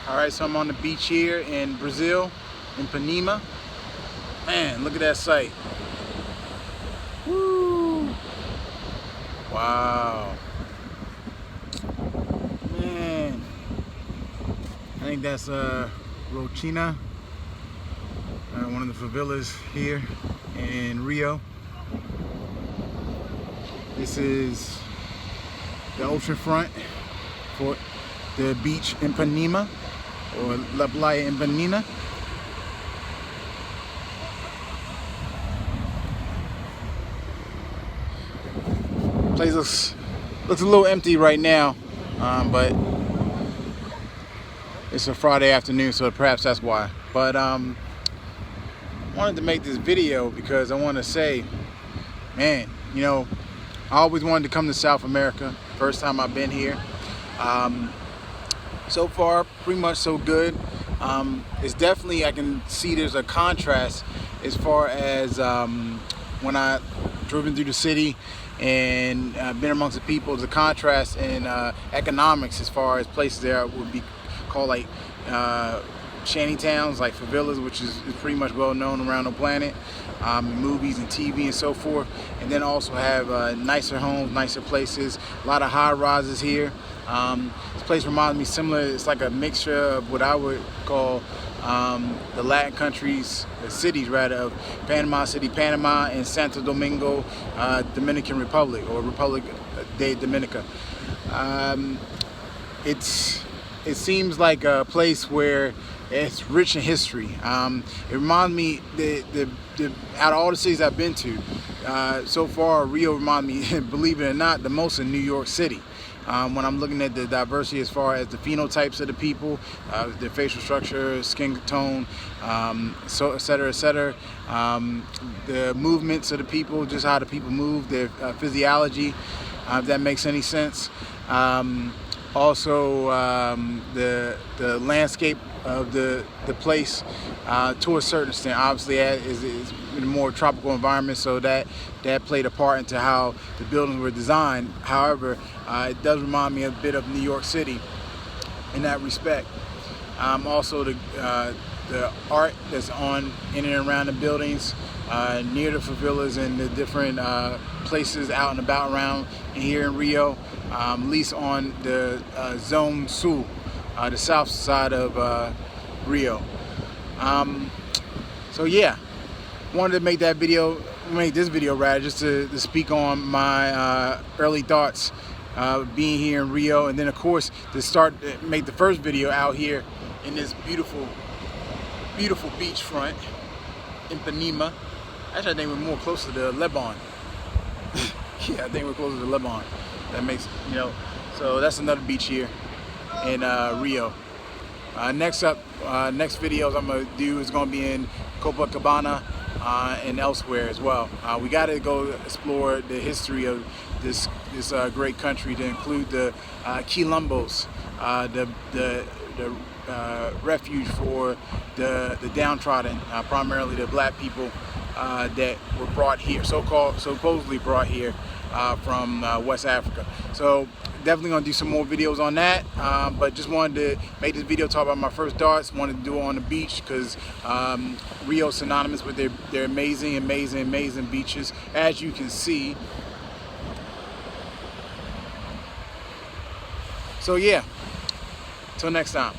Alright, so I'm on the beach here in Brazil, in Ipanema. Man, look at that sight. Woo! Wow. Man. I think that's Rochina, one of the favelas here in Rio. This is the ocean front for the beach in Ipanema, or La Playa in Ipanema. Place looks a little empty right now, but it's a Friday afternoon, so perhaps that's why. But wanted to make this video because I want to say, man, you know, I always wanted to come to South America. First time I've been here. So far, pretty much so good. It's definitely, I can see there's a contrast as far as when I driven through the city and been amongst the people. There's a contrast in economics as far as places there would be called like shanty towns, like favelas, which is pretty much well known around the planet, movies and TV and so forth. And then also have nicer homes, nicer places, a lot of high rises here. This place reminds me similar, it's like a mixture of what I would call the Latin countries, the cities rather, of Panama City, Panama, and Santo Domingo, Dominican Republic, or Republic de Dominica. It seems like a place where it's rich in history. It reminds me, out of all the cities I've been to, so far Rio reminds me, believe it or not, the most in New York City. When I'm looking at the diversity as far as the phenotypes of the people, their facial structure, skin tone, so et cetera, the movements of the people, just how the people move, their physiology, if that makes any sense. Also, the landscape of the place, to a certain extent, obviously is in a more tropical environment, so that played a part into how the buildings were designed. However, it does remind me a bit of New York City in that respect. Also, the art that's on in and around the buildings, near the favelas and the different places out and about around here in Rio, at least on the Zone Sul, the south side of Rio. So yeah, wanted to make this video rather, just to speak on my early thoughts being here in Rio, and then of course to make the first video out here in this beautiful beachfront in Ipanema. Actually, I think we're more closer to Lebanon. Yeah, I think we're closer to Lebanon. That makes, you know, so that's another beach here in Rio. Next videos I'm gonna do is gonna be in Copacabana and elsewhere as well. We got to go explore the history of this great country, to include the quilombos, the refuge for the downtrodden, primarily the black people that were brought here, supposedly brought here from West Africa. So definitely gonna do some more videos on that, but just wanted to make this video talk about my first thoughts. Wanted to do it on the beach because Rio's synonymous with their amazing beaches, as you can see. So yeah, till next time.